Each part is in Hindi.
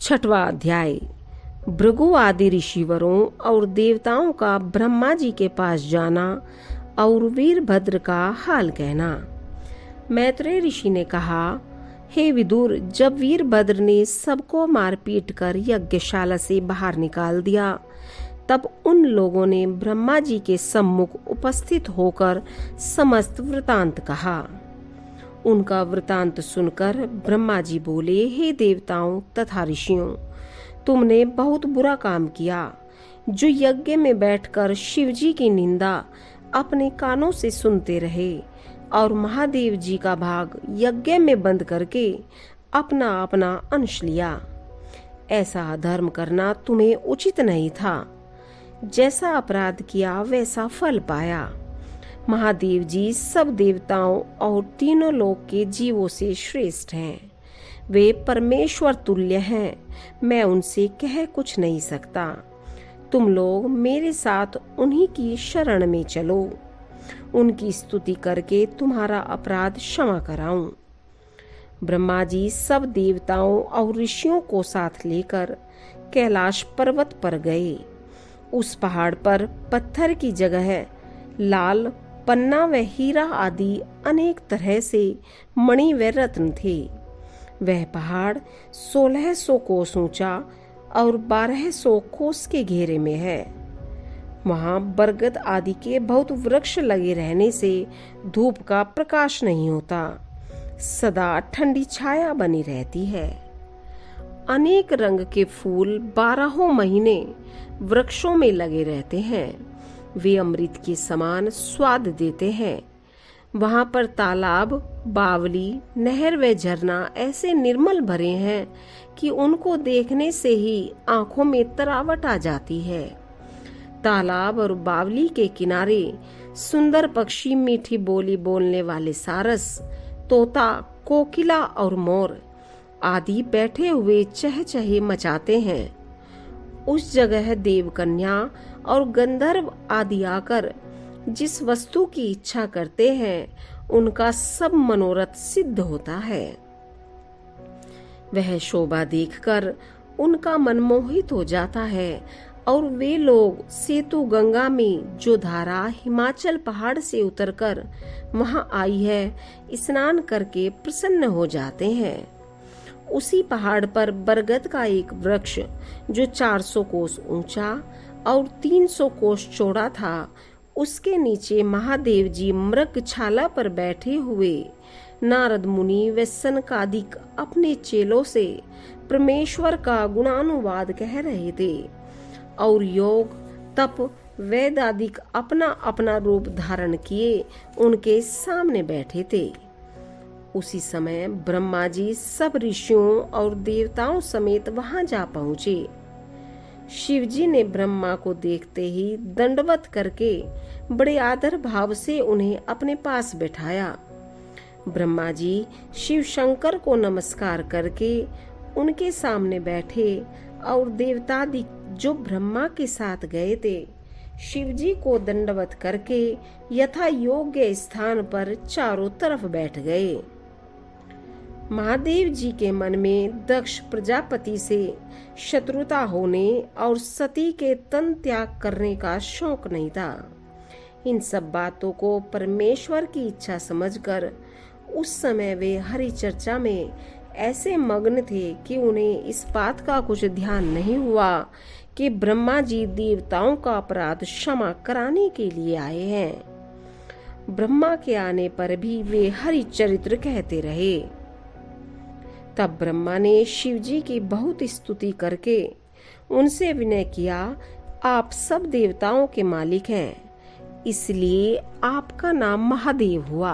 छठवां अध्याय। भृगु आदि ऋषिवरों और देवताओं का ब्रह्मा जी के पास जाना और वीरभद्र का हाल कहना। मैत्रेय ऋषि ने कहा, हे विदुर, जब वीरभद्र ने सबको मारपीट कर यज्ञशाला से बाहर निकाल दिया, तब उन लोगों ने ब्रह्मा जी के सम्मुख उपस्थित होकर समस्त वृतांत कहा। उनका वृतांत सुनकर ब्रह्मा जी बोले, हे देवताओं तथा ऋषियों, तुमने बहुत बुरा काम किया। जो यज्ञ में बैठकर शिव जी की निंदा अपने कानों से सुनते रहे और महादेव जी का भाग यज्ञ में बंद करके अपना अपना अंश लिया, ऐसा अधर्म करना तुम्हें उचित नहीं था। जैसा अपराध किया वैसा फल पाया। महादेव जी सब देवताओं और तीनों लोक के जीवों से श्रेष्ठ हैं। वे परमेश्वर तुल्य हैं। मैं उनसे कह कुछ नहीं सकता। तुम लोग मेरे साथ उन्हीं की शरण में चलो। उनकी स्तुति करके तुम्हारा अपराध क्षमा कराऊं। ब्रह्मा जी सब देवताओं और ऋषियों को साथ लेकर कैलाश पर्वत पर गए। उस पहाड़ पर पत्थर की जगह लाल, पन्ना व हीरा आदि अनेक तरह से मणि व रत्न थे। वह पहाड़ 1600 कोस ऊंचा और 1200 कोस के घेरे में है। वहां बरगद आदि के बहुत वृक्ष लगे रहने से धूप का प्रकाश नहीं होता। सदा ठंडी छाया बनी रहती है। अनेक रंग के फूल 12 महीने वृक्षों में लगे रहते हैं। वे अमृत के समान स्वाद देते हैं। वहां पर तालाब, बावली, नहर व झरना ऐसे निर्मल भरे हैं कि उनको देखने से ही आंखों में तरावट आ जाती है। तालाब और बावली के किनारे सुंदर पक्षी, मीठी बोली बोलने वाले सारस, तोता, कोकिला और मोर आदि बैठे हुए चहचहे मचाते हैं। उस जगह देवकन्या और गंधर्व आदि आकर जिस वस्तु की इच्छा करते हैं, उनका सब मनोरथ सिद्ध होता है। वह शोभा देखकर उनका मन मोहित हो जाता है और वे लोग सेतु गंगा में, जो धारा हिमाचल पहाड़ से उतरकर वहां आई है, स्नान करके प्रसन्न हो जाते हैं। उसी पहाड़ पर बरगद का एक वृक्ष, जो 400 कोस ऊंचा और 300 कोस चौड़ा था, उसके नीचे महादेव जी मृगछाला पर बैठे हुए नारद मुनि व सनकादिक अपने चेलों से परमेश्वर का गुणानुवाद कह रहे थे और योग, तप, वेद आदिक अपना अपना रूप धारण किए उनके सामने बैठे थे। उसी समय ब्रह्मा जी सब ऋषियों और देवताओं समेत वहां जा पहुंचे। शिव जी ने ब्रह्मा को देखते ही दंडवत करके बड़े आदर भाव से उन्हें अपने पास बैठाया। ब्रह्मा जी शिव शंकर को नमस्कार करके उनके सामने बैठे और देवतादि जो ब्रह्मा के साथ गए थे, शिव जी को दंडवत करके यथा योग्य स्थान पर चारों तरफ बैठ गए। महादेव जी के मन में दक्ष प्रजापति से शत्रुता होने और सती के तन त्याग करने का शौक नहीं था। इन सब बातों को परमेश्वर की इच्छा समझकर उस समय वे हरि चर्चा में ऐसे मग्न थे कि उन्हें इस बात का कुछ ध्यान नहीं हुआ कि ब्रह्मा जी देवताओं का अपराध क्षमा कराने के लिए आए हैं। ब्रह्मा के आने पर भी वे हरि चरित्र कहते रहे। तब ब्रह्मा ने शिव जी की बहुत स्तुति करके उनसे विनय किया, आप सब देवताओं के मालिक हैं, इसलिए आपका नाम महादेव हुआ।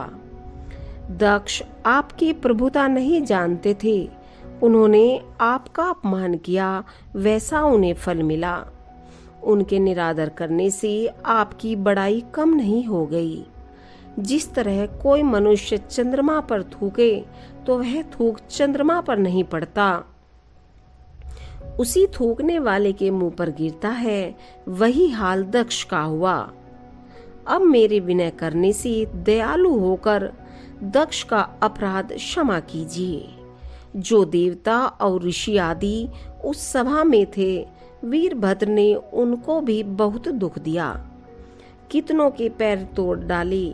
दक्ष आपकी प्रभुता नहीं जानते थे, उन्होंने आपका अपमान किया, वैसा उन्हें फल मिला। उनके निरादर करने से आपकी बड़ाई कम नहीं हो गई। जिस तरह कोई मनुष्य चंद्रमा पर थूके तो वह थूक चंद्रमा पर नहीं पड़ता, उसी थूकने वाले के मुंह पर गिरता है, वही हाल दक्ष का हुआ। अब मेरे विनय करने से दयालु होकर दक्ष का अपराध क्षमा कीजिए। जो देवता और ऋषि आदि उस सभा में थे, वीरभद्र ने उनको भी बहुत दुख दिया। कितनों के पैर तोड़ डाले,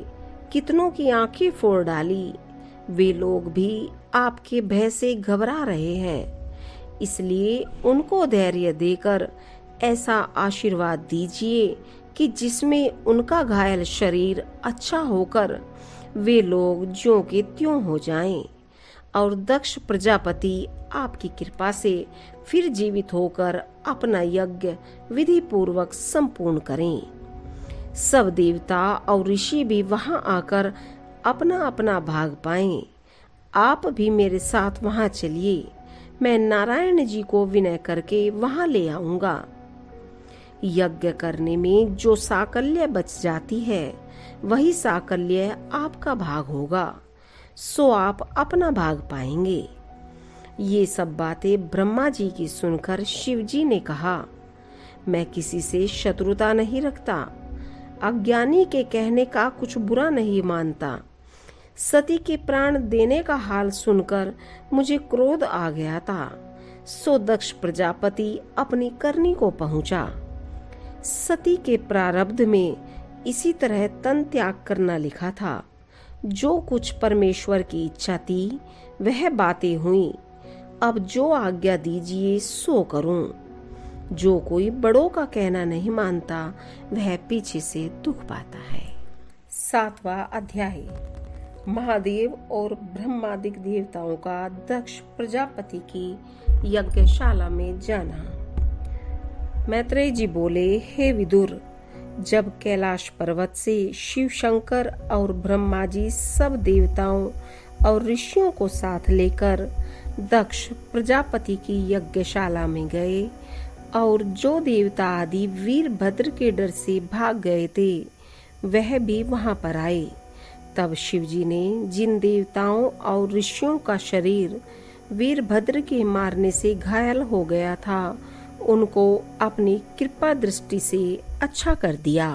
कितनों की आंखें फोड़ डाली। वे लोग भी आपके भय से घबरा रहे हैं, इसलिए उनको धैर्य देकर ऐसा आशीर्वाद दीजिए कि जिसमें उनका घायल शरीर अच्छा होकर वे लोग ज्यों के त्यों हो जाएं और दक्ष प्रजापति आपकी कृपा से फिर जीवित होकर अपना यज्ञ विधि पूर्वक संपूर्ण करें। सब देवता और ऋषि भी वहां आकर अपना अपना भाग पाएं। आप भी मेरे साथ वहां चलिए, मैं नारायण जी को विनय करके वहां ले आऊंगा। यज्ञ करने में जो साकल्य बच जाती है, वही साकल्य आपका भाग होगा, सो आप अपना भाग पाएंगे। ये सब बातें ब्रह्मा जी की सुनकर शिव जी ने कहा, मैं किसी से शत्रुता नहीं रखता, अज्ञानी के कहने का कुछ बुरा नहीं मानता। सती के प्राण देने का हाल सुनकर मुझे क्रोध आ गया था, सो दक्ष प्रजापति अपनी करनी को पहुंचा। सती के प्रारब्ध में इसी तरह तन त्याग करना लिखा था। जो कुछ परमेश्वर की इच्छा थी वह बातें हुई। अब जो आज्ञा दीजिए सो करूं। जो कोई बड़ों का कहना नहीं मानता वह पीछे से दुख पाता है। 7वां अध्याय। महादेव और ब्रह्मादिक देवताओं का दक्ष प्रजापति की यज्ञशाला में जाना। मैत्रेय जी बोले, हे विदुर, जब कैलाश पर्वत से शिव शंकर और ब्रह्मा जी सब देवताओं और ऋषियों को साथ लेकर दक्ष प्रजापति की यज्ञशाला में गए और जो देवता आदि वीरभद्र के डर से भाग गए थे वह भी वहां पर आए, तब शिवजी ने जिन देवताओं और ऋषियों का शरीर वीरभद्र के मारने से घायल हो गया था उनको अपनी कृपा दृष्टि से अच्छा कर दिया।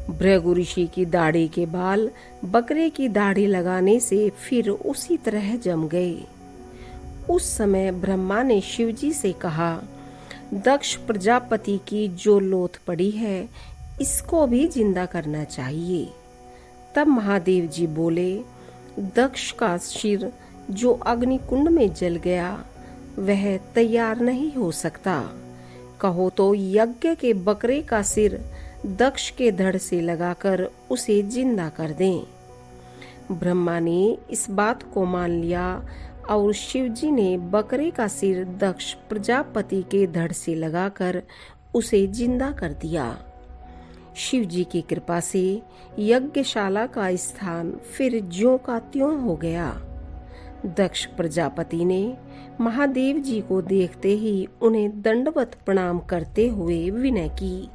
भृगु ऋषि की दाढ़ी के बाल बकरे की दाढ़ी लगाने से फिर उसी तरह जम गए। उस समय ब्रह्मा ने शिवजी से कहा, दक्ष प्रजापति की जो लोथ पड़ी है इसको भी जिंदा करना चाहिए। तब महादेव जी बोले, दक्ष का सिर जो अग्नि कुंड में जल गया वह तैयार नहीं हो सकता। कहो तो यज्ञ के बकरे का सिर दक्ष के धड़ से लगाकर उसे जिंदा कर दें। ब्रह्मा ने इस बात को मान लिया और शिवजी ने बकरे का सिर दक्ष प्रजापति के धड़ से लगाकर उसे जिंदा कर दिया। शिवजी की कृपा से यज्ञशाला का स्थान फिर ज्यों का त्यों हो गया। दक्ष प्रजापति ने महादेव जी को देखते ही उन्हें दंडवत प्रणाम करते हुए विनय की,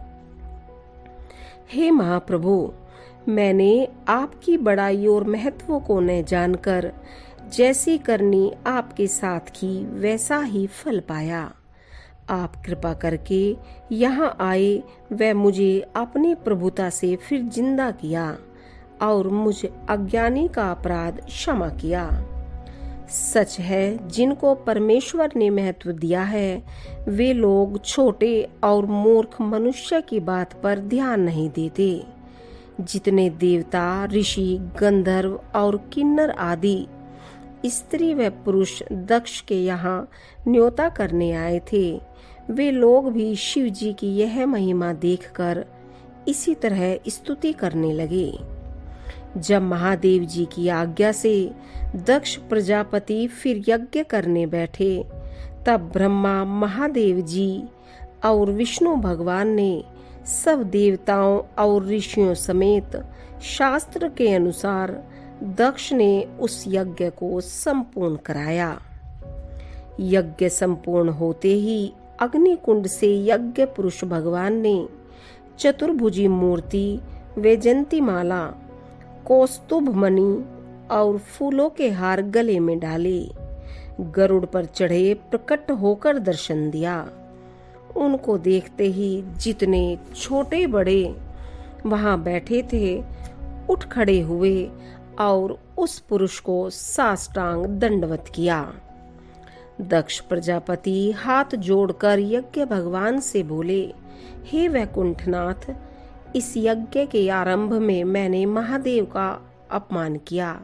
हे महाप्रभु, मैंने आपकी बड़ाई और महत्व को न जानकर जैसी करनी आपके साथ की वैसा ही फल पाया। आप कृपा करके यहाँ आए व मुझे अपनी प्रभुता से फिर जिंदा किया और मुझ अज्ञानी का अपराध क्षमा किया। सच है, जिनको परमेश्वर ने महत्व दिया है वे लोग छोटे और मूर्ख मनुष्य की बात पर ध्यान नहीं देते। जितने देवता, ऋषि, गंधर्व और किन्नर आदि स्त्री व पुरुष दक्ष के यहाँ न्योता करने आए थे, वे लोग भी शिव जी की यह महिमा देखकर इसी तरह स्तुति करने लगे। जब महादेव जी की आज्ञा से दक्ष प्रजापति फिर यज्ञ करने बैठे, तब ब्रह्मा, महादेव जी और विष्णु भगवान ने सब देवताओं और ऋषियों समेत शास्त्र के अनुसार दक्ष ने उस यज्ञ को संपूर्ण कराया। यज्ञ संपूर्ण होते ही अग्निकुंड से यज्ञ पुरुष भगवान ने चतुर्भुजी मूर्ति, वैजंती माला, कौस्तुभ मणि और फूलों के हार गले में डाले, गरुड़ पर चढ़े प्रकट होकर दर्शन दिया। उनको देखते ही जितने छोटे बड़े वहां बैठे थे उठ खड़े हुए और उस पुरुष को साष्टांग दंडवत किया। दक्ष प्रजापति हाथ जोड़कर यज्ञ भगवान से बोले, हे वैकुंठनाथ, इस यज्ञ के आरंभ में मैंने महादेव का अपमान किया,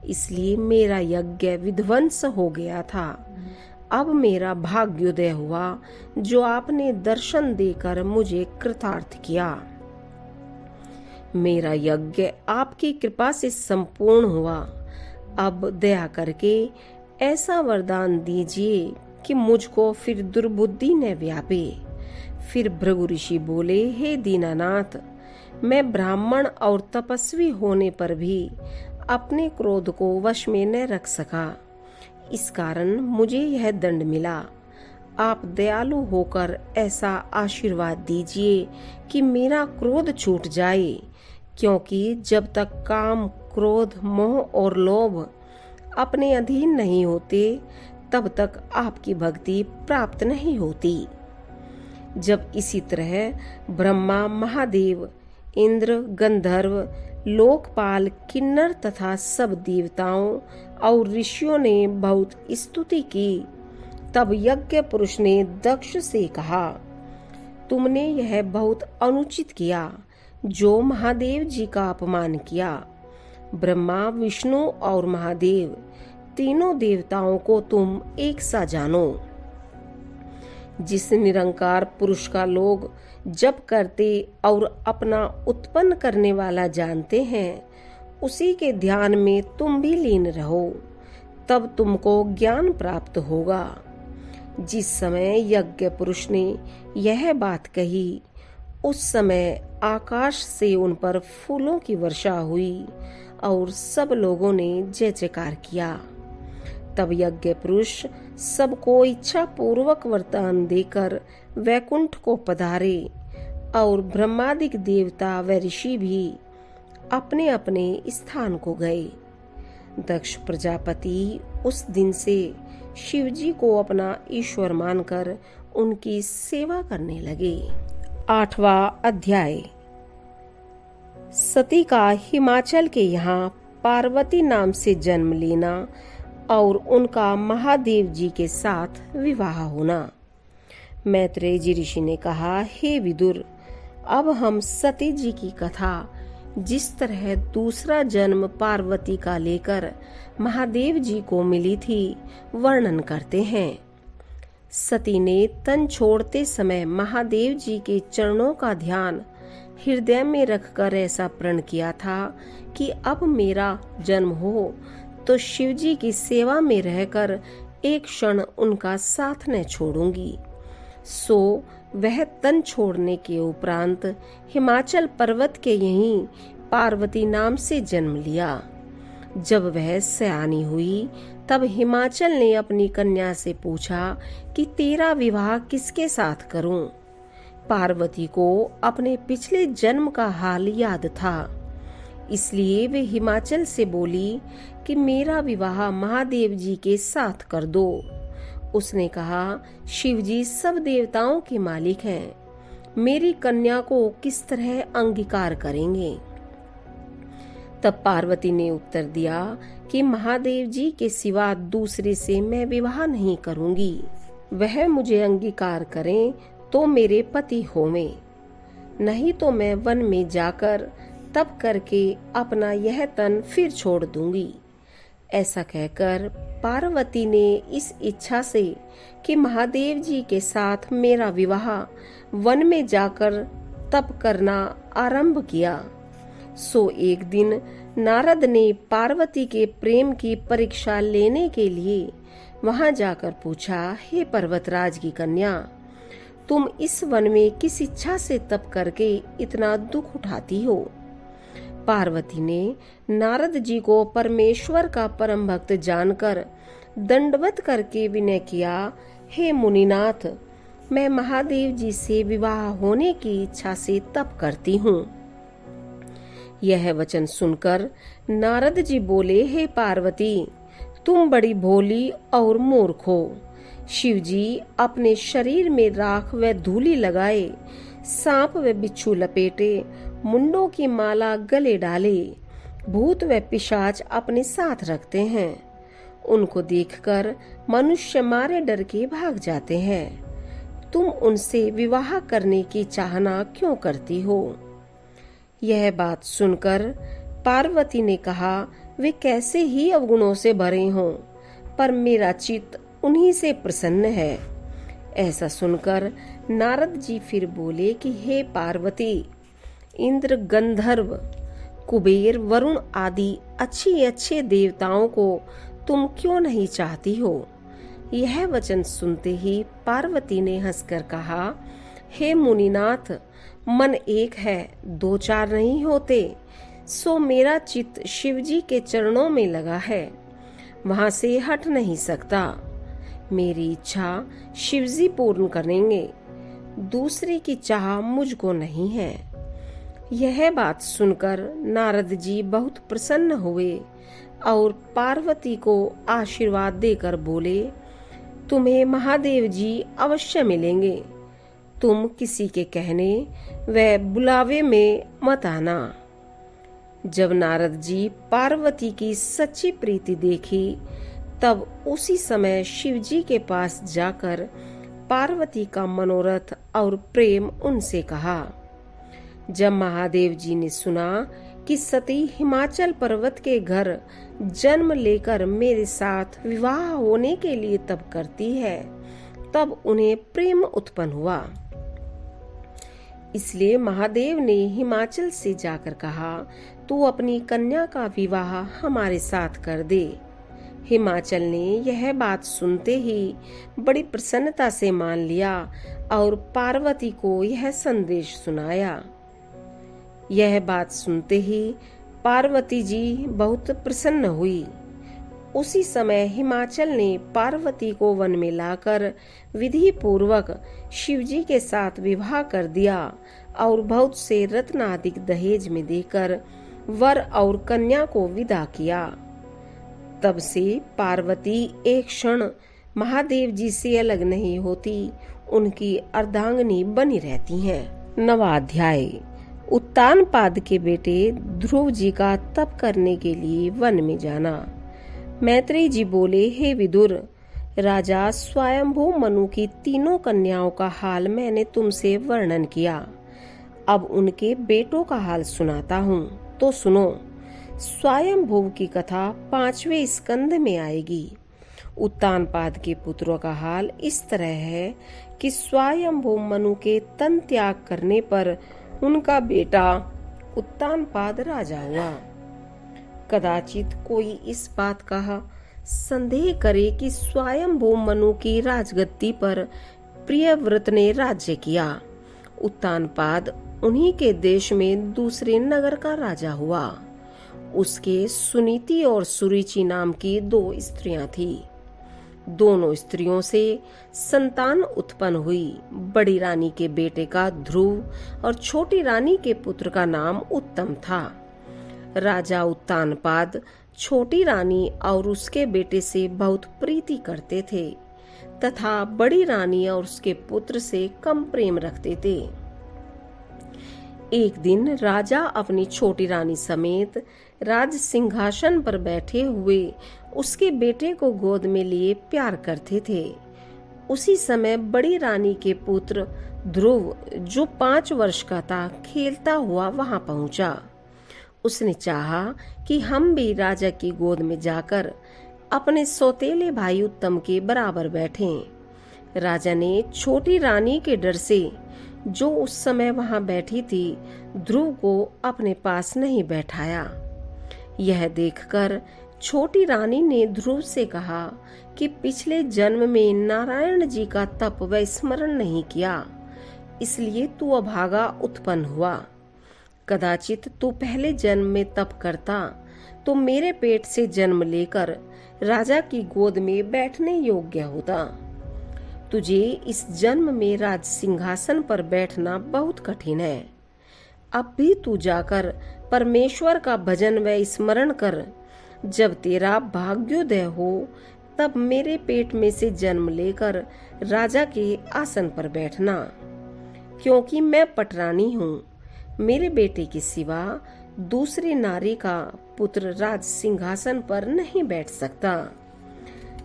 इसलिए मेरा यज्ञ विध्वंस हो गया था। अब मेरा भाग्योदय हुआ जो आपने दर्शन देकर मुझे कृतार्थ किया। मेरा यज्ञ आपकी कृपा से संपूर्ण हुआ। अब दया करके ऐसा वरदान दीजिए कि मुझको फिर दुर्बुद्धि न व्यापे। फिर भृगु ऋषि बोले, हे दीनानाथ, मैं ब्राह्मण और तपस्वी होने पर भी अपने क्रोध को वश में न रख सका, इस कारण मुझे यह दंड मिला। आप दयालु होकर ऐसा आशीर्वाद दीजिए कि मेरा क्रोध छूट जाए, क्योंकि जब तक काम, क्रोध, मोह और लोभ अपने अधीन नहीं होते तब तक आपकी भक्ति प्राप्त नहीं होती। जब इसी तरह ब्रह्मा, महादेव, इंद्र, गंधर्व, लोकपाल, किन्नर तथा सब देवताओं और ऋषियों ने बहुत स्तुति की, तब यज्ञ पुरुष ने दक्ष से कहा, तुमने यह बहुत अनुचित किया जो महादेव जी का अपमान किया। ब्रह्मा, विष्णु और महादेव तीनों देवताओं को तुम एक सा जानो। जिस निरंकार पुरुष का लोग जप करते और अपना उत्पन्न करने वाला जानते हैं, उसी के ध्यान में तुम भी लीन रहो, तब तुमको ज्ञान प्राप्त होगा। जिस समय यज्ञ पुरुष ने यह बात कही, उस समय आकाश से उन पर फूलों की वर्षा हुई और सब लोगों ने जय जयकार किया। तब यज्ञ पुरुष सबको इच्छा पूर्वक वरदान देकर वैकुंठ को पधारे और ब्रह्मादिक देवता व ऋषि भी अपने अपने स्थान को गए। दक्ष प्रजापति उस दिन से शिव जी को अपना ईश्वर मानकर उनकी सेवा करने लगे। 8वां अध्याय। सती का हिमाचल के यहाँ पार्वती नाम से जन्म लेना और उनका महादेव जी के साथ विवाह होना। मैत्रेय जी ऋषि ने कहा, हे विदुर, अब हम सती जी की कथा जिस तरह दूसरा जन्म पार्वती का लेकर महादेव जी को मिली थी वर्णन करते हैं। सती ने तन छोड़ते समय महादेव जी के चरणों का ध्यान हृदय में रखकर ऐसा प्रण किया था कि अब मेरा जन्म हो तो शिव जी की सेवा में रहकर एक क्षण उनका साथ न छोड़ूंगी। सो वह तन छोड़ने के उपरांत हिमाचल पर्वत के यहीं पार्वती नाम से जन्म लिया। जब वह सयानी हुई तब हिमाचल ने अपनी कन्या से पूछा कि तेरा विवाह किसके साथ करूं। पार्वती को अपने पिछले जन्म का हाल याद था, इसलिए वे हिमाचल से बोली कि मेरा विवाह महादेव जी के साथ कर दो। उसने कहा, शिव जी सब देवताओं के मालिक हैं, मेरी कन्या को किस तरह अंगीकार करेंगे। तब पार्वती ने उत्तर दिया कि महादेव जी के सिवा दूसरे से मैं विवाह नहीं करूंगी। वह मुझे अंगीकार करें तो मेरे पति होवें, नहीं तो मैं वन में जाकर तप करके अपना यह तन फिर छोड़ दूंगी। ऐसा कहकर पार्वती ने इस इच्छा से कि महादेव जी के साथ मेरा विवाह वन में जाकर तप करना आरंभ किया। सो एक दिन नारद ने पार्वती के प्रेम की परीक्षा लेने के लिए वहां जाकर पूछा, हे पर्वतराज की कन्या, तुम इस वन में किस इच्छा से तप करके इतना दुख उठाती हो। पार्वती ने नारद जी को परमेश्वर का परम भक्त जानकर दंडवत करके विनय किया, हे मुनिनाथ, मैं महादेव जी से विवाह होने की इच्छा से तप करती हूँ। यह वचन सुनकर नारद जी बोले, हे पार्वती, तुम बड़ी भोली और मूर्ख हो। शिव जी अपने शरीर में राख व धूलि लगाए, सांप व बिच्छू लपेटे, मुंडों की माला गले डाले, भूत व पिशाच अपने साथ रखते हैं। उनको देखकर मनुष्य मारे डर के भाग जाते हैं। तुम उनसे विवाह करने की चाहना क्यों करती हो? यह बात सुनकर पार्वती ने कहा, वे कैसे ही अवगुणों से भरे हों, पर मेरा चित्त उन्हीं से प्रसन्न है। ऐसा सुनकर नारद जी फिर बोले कि हे पार्वती, इंद्र, गंधर्व, कुबेर, वरुण आदि अच्छे देवताओं को तुम क्यों नहीं चाहती हो? यह वचन सुनते ही पार्वती ने हंसकर कहा, हे मुनिनाथ, मन एक है, दो चार नहीं होते। सो मेरा चित्त शिवजी के चरणों में लगा है, वहां से हट नहीं सकता। मेरी इच्छा शिवजी पूर्ण करेंगे, दूसरे की चाह मुझको नहीं है। यह बात सुनकर नारद जी बहुत प्रसन्न हुए और पार्वती को आशीर्वाद देकर बोले, तुम्हें महादेव जी अवश्य मिलेंगे। तुम किसी के कहने व बुलावे में मत आना। जब नारद जी पार्वती की सच्ची प्रीति देखी, तब उसी समय शिवजी के पास जाकर पार्वती का मनोरथ और प्रेम उनसे कहा। जब महादेव जी ने सुना कि सती हिमाचल पर्वत के घर जन्म लेकर मेरे साथ विवाह होने के लिए तप करती है, तब उन्हें प्रेम उत्पन्न हुआ। इसलिए महादेव ने हिमाचल से जाकर कहा, तू अपनी कन्या का विवाह हमारे साथ कर दे। हिमाचल ने यह बात सुनते ही बड़ी प्रसन्नता से मान लिया और पार्वती को यह संदेश सुनाया। यह बात सुनते ही पार्वती जी बहुत प्रसन्न हुई। उसी समय हिमाचल ने पार्वती को वन में लाकर विधि पूर्वक शिवजी के साथ विवाह कर दिया और बहुत से रत्न आदि दहेज में देकर वर और कन्या को विदा किया। तब से पार्वती एक क्षण महादेव जी से अलग नहीं होती, उनकी अर्धांगिनी बनी रहती हैं। 9वां अध्याय। उत्तानपाद के बेटे ध्रुव जी का तप करने के लिए वन में जाना। मैत्रेय जी बोले, हे विदुर, राजा स्वयंभू मनु की तीनों कन्याओं का हाल मैंने तुमसे वर्णन किया। अब उनके बेटों का हाल सुनाता हूँ, तो सुनो। स्वयंभू की कथा 5वें स्कंद में आएगी। उत्तानपाद के पुत्रों का हाल इस तरह है कि स्वयंभू मनु के तन त्याग करने पर उनका बेटा उत्तानपाद राजा हुआ। कदाचित कोई इस बात का संदेह करे कि स्वयंभू मनु की राजगद्दी पर प्रियव्रत ने राज्य किया। उत्तानपाद उन्हीं के देश में दूसरे नगर का राजा हुआ। उसके सुनीति और सुरुचि नाम की 2 स्त्रियां थी। दोनों स्त्रियों से संतान उत्पन्न हुई। बड़ी रानी के बेटे का ध्रुव और छोटी रानी के पुत्र का नाम उत्तम था। राजा उत्तानपाद छोटी रानी और उसके बेटे से बहुत प्रीति करते थे तथा बड़ी रानी और उसके पुत्र से कम प्रेम रखते थे। एक दिन राजा अपनी छोटी रानी समेत राज सिंहासन पर बैठे हुए उसके बेटे को गोद में लिए प्यार करते थे। उसी समय बड़ी रानी के पुत्र ध्रुव, जो 5 वर्ष का था, खेलता हुआ वहां पहुंचा। उसने चाहा कि हम भी राजा की गोद में जाकर अपने सौतेले भाई उत्तम के बराबर बैठें। राजा ने छोटी रानी के डर से, जो उस समय वहां बैठी थी, ध्रुव को अपने पास नहीं बैठाया। यह देखकर छोटी रानी ने ध्रुव से कहा कि पिछले जन्म में नारायण जी का तप व स्मरण नहीं किया, इसलिए तू अभागा उत्पन्न हुआ। कदाचित तू पहले जन्म में तप करता तो मेरे पेट से जन्म लेकर राजा की गोद में बैठने योग्य होता। तुझे इस जन्म में राज सिंहासन पर बैठना बहुत कठिन है। अब भी तू जाकर परमेश्वर का भजन व स्मरण कर। जब तेरा भाग्योदय हो, तब मेरे पेट में से जन्म लेकर राजा के आसन पर बैठना, क्योंकि मैं पटरानी हूँ। मेरे बेटे के सिवा दूसरी नारी का पुत्र राज सिंहासन पर नहीं बैठ सकता।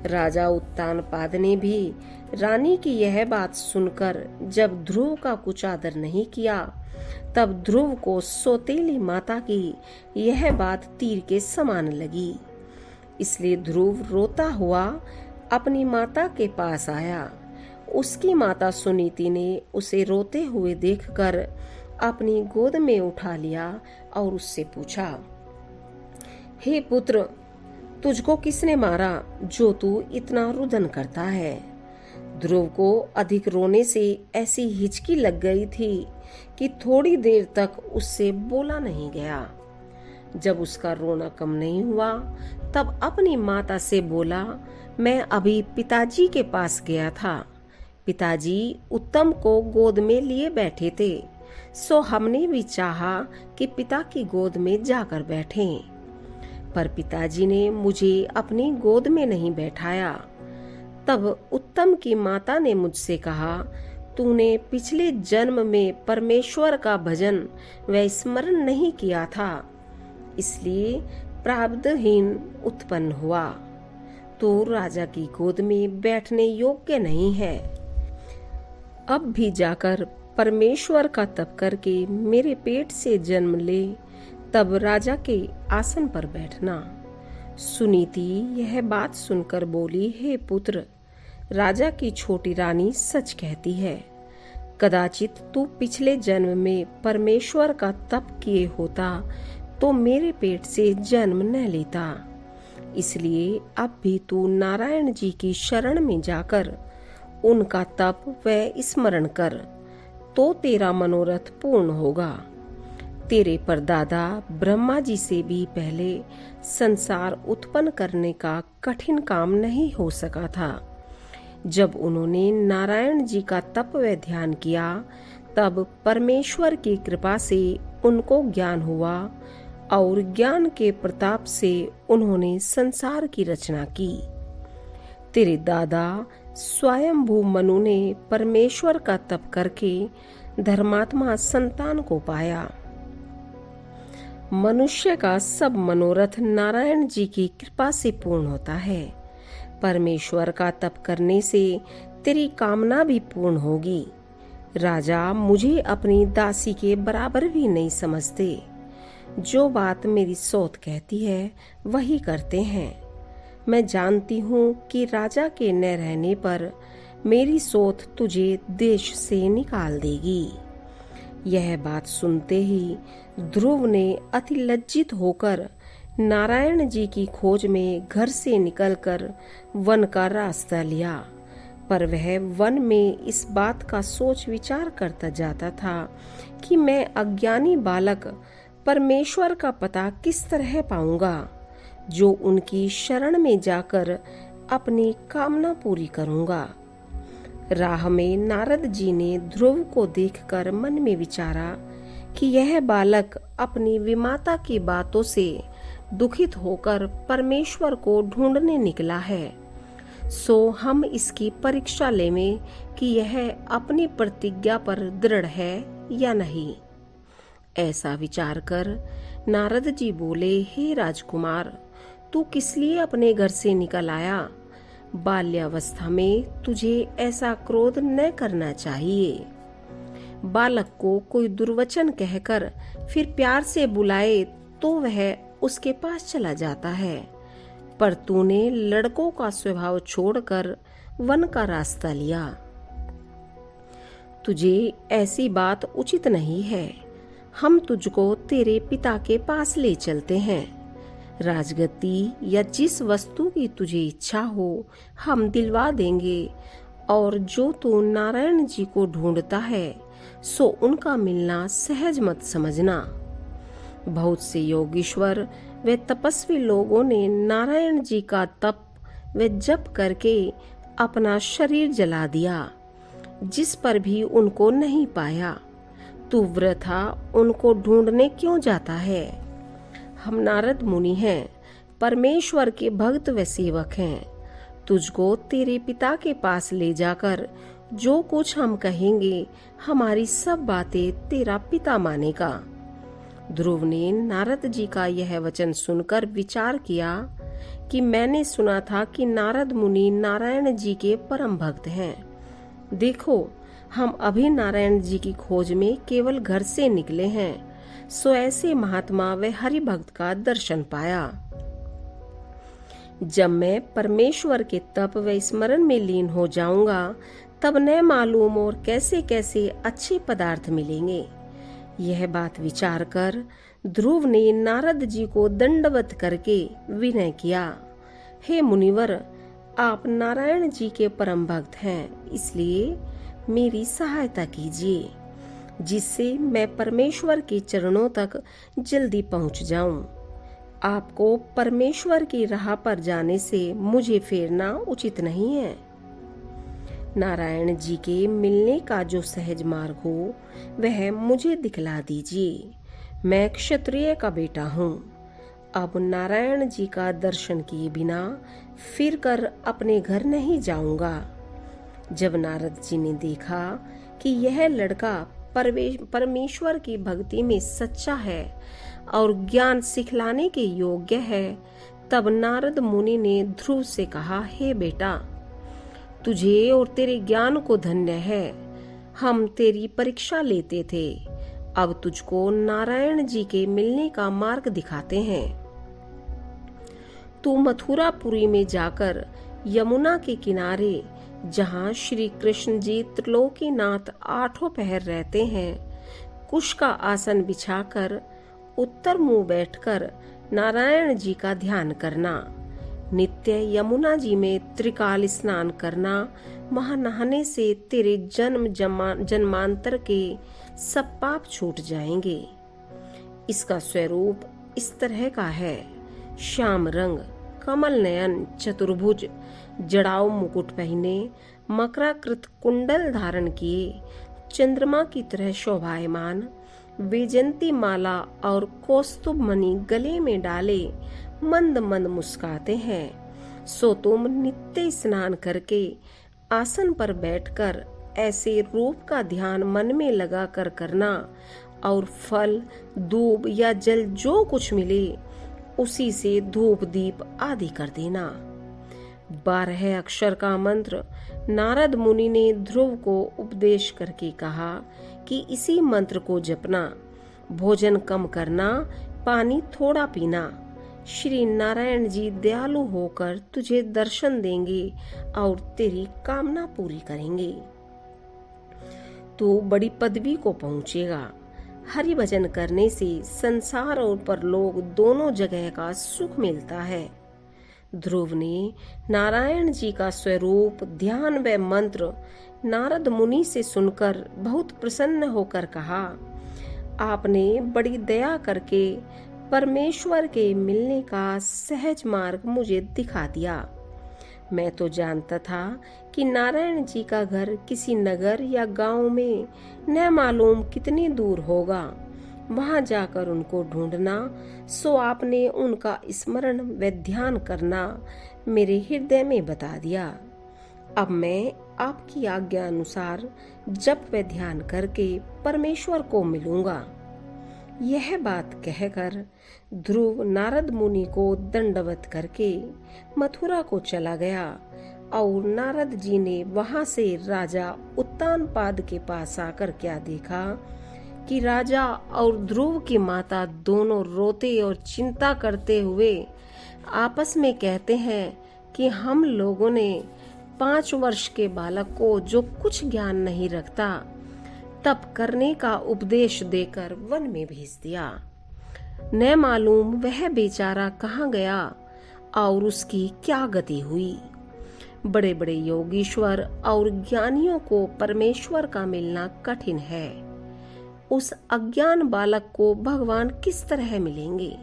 राजा उत्तानपाद ने भी रानी की यह बात सुनकर जब ध्रुव का कुछ आदर नहीं किया, तब ध्रुव को सौतेली माता की यह बात तीर के समान लगी। इसलिए ध्रुव रोता हुआ अपनी माता के पास आया। उसकी माता सुनीति ने उसे रोते हुए देखकर अपनी गोद में उठा लिया और उससे पूछा, हे पुत्र, तुझको किसने मारा जो तू इतना रुदन करता है? ध्रुव को अधिक रोने से ऐसी हिचकी लग गई थी कि थोड़ी देर तक उससे बोला नहीं गया। जब उसका रोना कम नहीं हुआ, तब अपनी माता से बोला, मैं अभी पिताजी के पास गया था। पिताजी उत्तम को गोद में लिए बैठे थे, सो हमने भी चाहा कि पिता की गोद में जाकर बैठें। पर पिताजी ने मुझे अपनी गोद में नहीं बैठाया। तब उत्तम की माता ने मुझसे कहा, तूने पिछले जन्म में परमेश्वर का भजन व स्मरण नहीं किया था, इसलिए प्रारब्धहीन उत्पन्न हुआ। तो राजा की गोद में बैठने योग्य नहीं है। अब भी जाकर परमेश्वर का तप करके मेरे पेट से जन्म ले, तब राजा के आसन पर बैठना। सुनीति यह बात सुनकर बोली, हे पुत्र, राजा की छोटी रानी सच कहती है। कदाचित तू पिछले जन्म में परमेश्वर का तप किए होता तो मेरे पेट से जन्म न लेता। इसलिए अब भी तू नारायण जी की शरण में जाकर उनका तप व स्मरण कर, तो तेरा मनोरथ पूर्ण होगा। तेरे परदादा ब्रह्मा जी से भी पहले संसार उत्पन्न करने का कठिन काम नहीं हो सका था। जब उन्होंने नारायण जी का तप व ध्यान किया, तब परमेश्वर की कृपा से उनको ज्ञान हुआ और ज्ञान के प्रताप से उन्होंने संसार की रचना की। तेरे दादा स्वयंभू मनु ने परमेश्वर का तप करके धर्मात्मा संतान को पाया। मनुष्य का सब मनोरथ नारायण जी की कृपा से पूर्ण होता है। परमेश्वर का तप करने से तेरी कामना भी पूर्ण होगी। राजा मुझे अपनी दासी के बराबर भी नहीं समझते। जो बात मेरी सौत कहती है वही करते हैं। मैं जानती हूँ कि राजा के न रहने पर मेरी सौत तुझे देश से निकाल देगी। यह बात सुनते ही ध्रुव ने अति लज्जित होकर नारायण जी की खोज में घर से निकलकर वन का रास्ता लिया। पर वह वन में इस बात का सोच विचार करता जाता था कि मैं अज्ञानी बालक परमेश्वर का पता किस तरह पाऊंगा, जो उनकी शरण में जाकर अपनी कामना पूरी करूंगा। राह में नारद जी ने ध्रुव को देखकर मन में विचारा कि यह बालक अपनी विमाता की बातों से दुखित होकर परमेश्वर को ढूंढने निकला है, सो हम इसकी परीक्षा लें कि यह अपनी प्रतिज्ञा पर दृढ़ है या नहीं। ऐसा विचार कर नारद जी बोले, हे राजकुमार, तू किस लिए अपने घर से निकल आया? बाल्यावस्था में तुझे ऐसा क्रोध न करना चाहिए। बालक को कोई दुर्वचन कहकर फिर प्यार से बुलाए तो वह उसके पास चला जाता है, पर तूने लड़कों का स्वभाव छोड़कर वन का रास्ता लिया। तुझे ऐसी बात उचित नहीं है। हम तुझको तेरे पिता के पास ले चलते हैं। राजगद्दी या जिस वस्तु की तुझे इच्छा हो हम दिलवा देंगे, और जो तू नारायण जी को ढूंढता है सो उनका मिलना सहज मत समझना। बहुत से योगीश्वर व तपस्वी लोगों ने नारायण जी का तप व जप करके अपना शरीर जला दिया, जिस पर भी उनको नहीं पाया। तू वृथा उनको ढूंढने क्यों जाता है? हम नारद मुनि हैं, परमेश्वर के भक्त व सेवक हैं। तुझको तेरे पिता के पास ले जाकर जो कुछ हम कहेंगे, हमारी सब बातें तेरा पिता मानेगा। ध्रुव ने नारद जी का यह वचन सुनकर विचार किया कि मैंने सुना था कि नारद मुनि नारायण जी के परम भक्त हैं। देखो, हम अभी नारायण जी की खोज में केवल घर से निकले हैं, सो ऐसे महात्मा व हरि भक्त का दर्शन पाया। जब मैं परमेश्वर के तप व स्मरण में लीन हो जाऊंगा, तब न मालूम और कैसे कैसे अच्छे पदार्थ मिलेंगे। यह बात विचार कर ध्रुव ने नारद जी को दंडवत करके विनय किया, हे मुनिवर, आप नारायण जी के परम भक्त हैं, इसलिए मेरी सहायता कीजिए, जिससे मैं परमेश्वर के चरणों तक जल्दी पहुंच जाऊं। आपको परमेश्वर की राह पर जाने से मुझे फेरना उचित नहीं है। नारायण जी के मिलने का जो सहज मार्ग हो वह मुझे दिखला दीजिए। मैं क्षत्रिय का बेटा हूँ। अब नारायण जी का दर्शन किए बिना फिर कर अपने घर नहीं जाऊंगा। जब नारद जी ने देखा कि यह लड़का परमेश्वर की भक्ति में सच्चा है और ज्ञान सिखलाने के योग्य है, तब नारद मुनि ने ध्रुव से कहा, हे बेटा, तुझे और तेरे ज्ञान को धन्य है। हम तेरी परीक्षा लेते थे, अब तुझको नारायण जी के मिलने का मार्ग दिखाते हैं। तू मथुरापुरी में जाकर यमुना के किनारे, जहाँ श्री कृष्ण जी त्रिलोकीनाथ आठों पहर रहते हैं, कुश का आसन बिछाकर उत्तर मुंह बैठकर नारायण जी का ध्यान करना। नित्य यमुना जी में त्रिकाल स्नान करना। वहां नहाने से तेरे जन्मांतर के सब पाप छूट जाएंगे। इसका स्वरूप इस तरह का है, श्याम रंग, कमल नयन, चतुर्भुज, जड़ाऊ मुकुट पहने, मकराकृत कुंडल धारण किए, चंद्रमा की तरह शोभायमान, वैजंती माला और कौस्तुभ मणि गले में डाले मंद मंद मुस्काते हैं। सो तुम नित्य स्नान करके आसन पर बैठकर ऐसे रूप का ध्यान मन में लगा कर करना और फल, दूब या जल जो कुछ मिले उसी से धूप दीप आदि कर देना। 12 अक्षर का मंत्र नारद मुनि ने ध्रुव को उपदेश करके कहा कि इसी मंत्र को जपना, भोजन कम करना, पानी थोड़ा पीना। श्री नारायण जी दयालु होकर तुझे दर्शन देंगे और तेरी कामना पूरी करेंगे। तू बड़ी पदवी को पहुंचेगा। हरि भजन करने से संसार और परलोक दोनों जगह का सुख मिलता है। ध्रुव ने नारायण जी का स्वरूप, ध्यान व मंत्र नारद मुनि से सुनकर बहुत प्रसन्न होकर कहा, आपने बड़ी दया करके परमेश्वर के मिलने का सहज मार्ग मुझे दिखा दिया। मैं तो जानता था कि नारायण जी का घर किसी नगर या गांव में न मालूम कितनी दूर होगा, वहां जाकर उनको ढूंढना। सो आपने उनका स्मरण व ध्यान करना मेरे हृदय में बता दिया। अब मैं आपकी आज्ञा अनुसार जप व ध्यान करके परमेश्वर को मिलूंगा। यह बात कहकर ध्रुव नारद मुनि को दंडवत करके मथुरा को चला गया और नारद जी ने वहां से राजा उत्तानपाद के पास आकर क्या देखा कि राजा और ध्रुव की माता दोनों रोते और चिंता करते हुए आपस में कहते हैं कि हम लोगों ने 5 वर्ष के बालक को, जो कुछ ज्ञान नहीं रखता, तप करने का उपदेश देकर वन में भेज दिया। न मालूम वह बेचारा कहाँ गया और उसकी क्या गति हुई। बड़े बड़े योगीश्वर और ज्ञानियों को परमेश्वर का मिलना कठिन है, उस अज्ञान बालक को भगवान किस तरह मिलेंगे।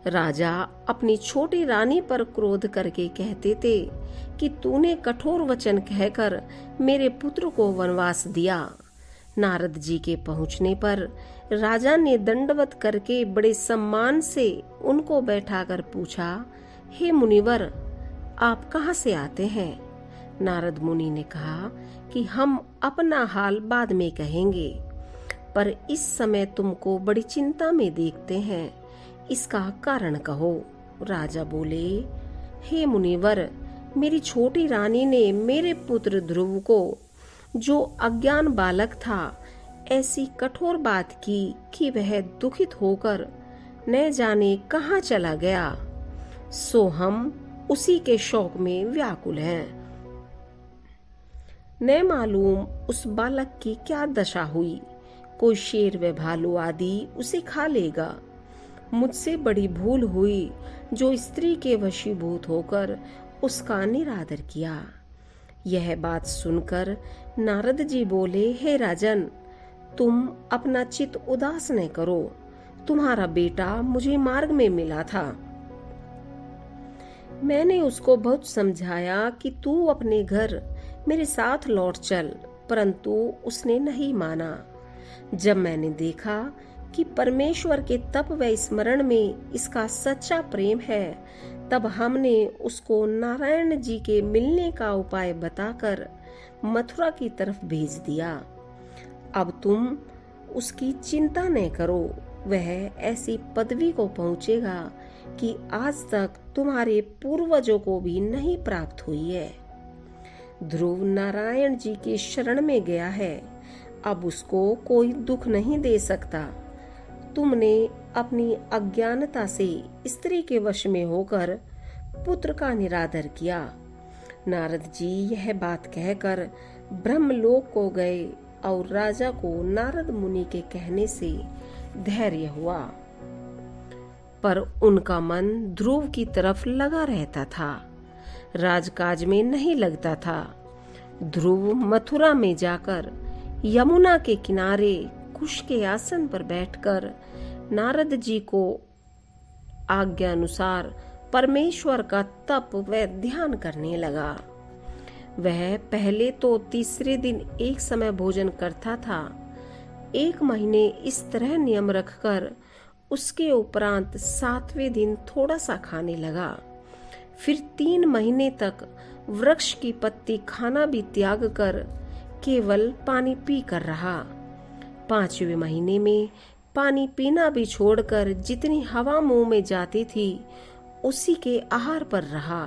राजा अपनी छोटी रानी पर क्रोध करके कहते थे कि तूने कठोर वचन कहकर मेरे पुत्र को वनवास दिया। नारद जी के पहुंचने पर राजा ने दंडवत करके बड़े सम्मान से उनको बैठाकर पूछा, हे मुनिवर, आप कहाँ से आते हैं? नारद मुनि ने कहा कि हम अपना हाल बाद में कहेंगे, पर इस समय तुमको बड़ी चिंता में देखते हैं, इसका कारण कहो। राजा बोले, हे मुनिवर, मेरी छोटी रानी ने मेरे पुत्र ध्रुव को, जो अज्ञान बालक था, ऐसी कठोर बात की कि वह दुखित होकर न जाने कहाँ चला गया। सो हम उसी के शोक में व्याकुल हैं। न मालूम उस बालक की क्या दशा हुई, कोई शेर व भालू आदि उसे खा लेगा। मुझसे बड़ी भूल हुई जो स्त्री के वशीभूत होकर उसका निरादर किया। यह बात सुनकर नारद जी बोले, हे राजन, तुम अपना चित्त उदास न करो। तुम्हारा बेटा मुझे मार्ग में मिला था। मैंने उसको बहुत समझाया कि तू अपने घर मेरे साथ लौट चल, परंतु उसने नहीं माना। जब मैंने देखा कि परमेश्वर के तप व स्मरण में इसका सच्चा प्रेम है, तब हमने उसको नारायण जी के मिलने का उपाय बताकर मथुरा की तरफ भेज दिया। अब तुम उसकी चिंता न करो, वह ऐसी पदवी को पहुंचेगा कि आज तक तुम्हारे पूर्वजों को भी नहीं प्राप्त हुई है। ध्रुव नारायण जी की शरण में गया है, अब उसको कोई दुख नहीं दे सकता। तुमने अपनी अज्ञानता से स्त्री के वश में होकर पुत्र का निरादर किया। नारद जी यह बात कहकर ब्रह्मलोक को गए और राजा को नारद मुनि के कहने से धैर्य हुआ, पर उनका मन ध्रुव की तरफ लगा रहता था, राजकाज में नहीं लगता था। ध्रुव मथुरा में जाकर यमुना के किनारे कुश के आसन पर बैठकर नारद जी को आज्ञा अनुसार परमेश्वर का तप व ध्यान करने लगा। वह पहले तो तीसरे दिन एक समय भोजन करता था। 1 महीने इस तरह नियम रखकर उसके उपरांत 7वें दिन थोड़ा सा खाने लगा। फिर 3 महीने तक वृक्ष की पत्ती खाना भी त्याग कर केवल पानी पी कर रहा। 5वें महीने में पानी पीना भी छोड़कर जितनी हवा मुंह में जाती थी उसी के आहार पर रहा।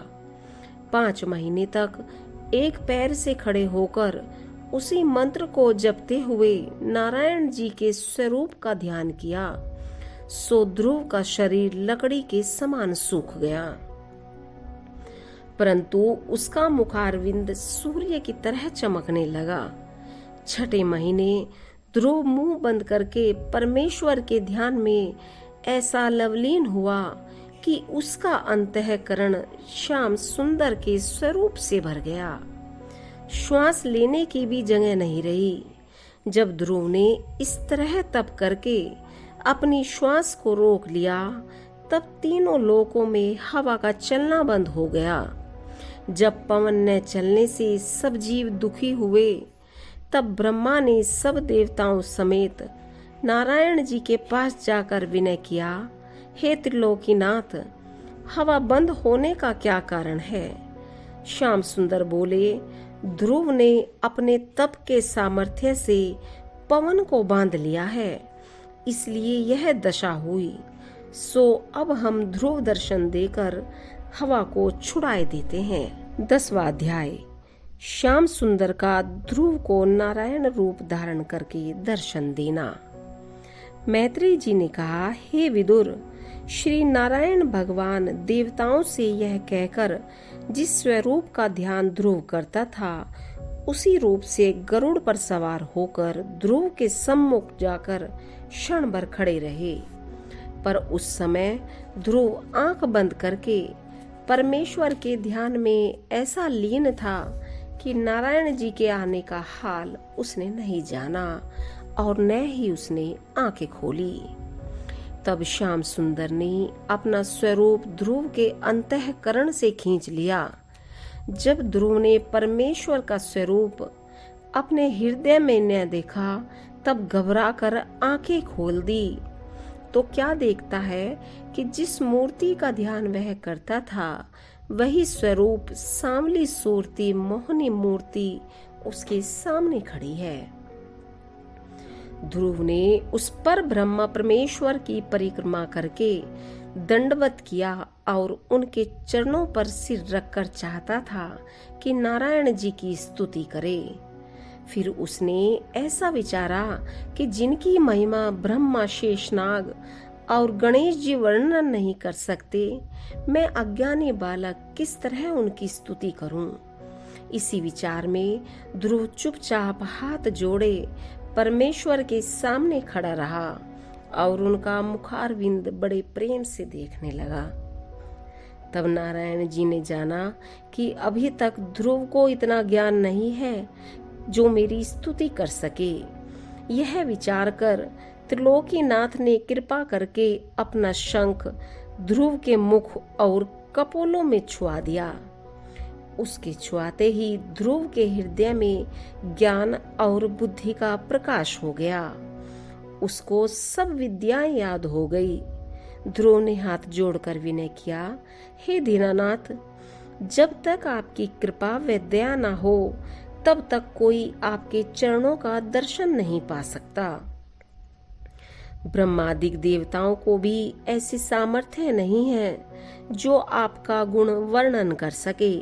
5 महीने तक एक पैर से खड़े होकर उसी मंत्र को जपते हुए नारायण जी के स्वरूप का ध्यान किया। सो ध्रुव का शरीर लकड़ी के समान सूख गया, परंतु उसका मुखारविंद सूर्य की तरह चमकने लगा। 6ठे महीने ध्रुव मुंह बंद करके परमेश्वर के ध्यान में ऐसा लवलीन हुआ कि उसका अंतःकरण श्याम सुंदर के स्वरूप से भर गया। श्वास लेने की भी जगह नहीं रही। जब ध्रुव ने इस तरह तप करके अपनी श्वास को रोक लिया, तब तीनों लोकों में हवा का चलना बंद हो गया। जब पवन न चलने से सब जीव दुखी हुए, तब ब्रह्मा ने सब देवताओं समेत नारायण जी के पास जाकर विनय किया, हे त्रिलोकीनाथ, हवा बंद होने का क्या कारण है? श्याम सुंदर बोले, ध्रुव ने अपने तप के सामर्थ्य से पवन को बांध लिया है, इसलिए यह दशा हुई। सो अब हम ध्रुव दर्शन देकर हवा को छुड़ाए देते हैं। 10वां अध्याय। श्याम सुंदर का ध्रुव को नारायण रूप धारण करके दर्शन देना। मैत्रेय जी ने कहा, हे विदुर, श्री नारायण भगवान देवताओं से यह कहकर जिस स्वरूप का ध्यान ध्रुव करता था, उसी रूप से गरुड़ पर सवार होकर ध्रुव के सम्मुख जाकर क्षण भर खड़े रहे। पर उस समय ध्रुव आंख बंद करके परमेश्वर के ध्यान में ऐसा लीन था कि नारायण जी के आने का हाल उसने नहीं जाना और न ही उसने आंखें खोली। तब श्याम सुंदर ने अपना स्वरूप ध्रुव के अंतःकरण से खींच लिया। जब ध्रुव ने परमेश्वर का स्वरूप अपने हृदय में न देखा, तब घबराकर आंखें खोल दी, तो क्या देखता है कि जिस मूर्ति का ध्यान वह करता था, वही स्वरूप सांवली सूरती मोहनी मूर्ति उसके सामने खड़ी है। ध्रुव ने उस पर ब्रह्मा परमेश्वर की परिक्रमा करके दंडवत किया और उनके चरणों पर सिर रखकर चाहता था कि नारायण जी की स्तुति करे। फिर उसने ऐसा विचारा कि जिनकी महिमा ब्रह्मा, शेषनाग और गणेश जी वर्णन नहीं कर सकते, मैं अज्ञानी बालक किस तरह उनकी स्तुति करूं। इसी विचार में ध्रुव चुपचाप हाथ जोड़े परमेश्वर के सामने खड़ा रहा और उनका मुखारविंद बड़े प्रेम से देखने लगा। तब नारायण जी ने जाना कि अभी तक ध्रुव को इतना ज्ञान नहीं है जो मेरी स्तुति कर सके। यह विचार कर त्रिलोकीनाथ ने कृपा करके अपना शंख ध्रुव के मुख और कपोलों में छुआ दिया। उसके छुआते ही ध्रुव के हृदय में ज्ञान और बुद्धि का प्रकाश हो गया। उसको सब विद्याएं याद हो गई। ध्रुव ने हाथ जोड़कर विनय किया, हे दीनानाथ, जब तक आपकी कृपा व दया न हो तब तक कोई आपके चरणों का दर्शन नहीं पा सकता। ब्रह्मादिक देवताओं को भी ऐसी सामर्थ्य नहीं है जो आपका गुण वर्णन कर सके।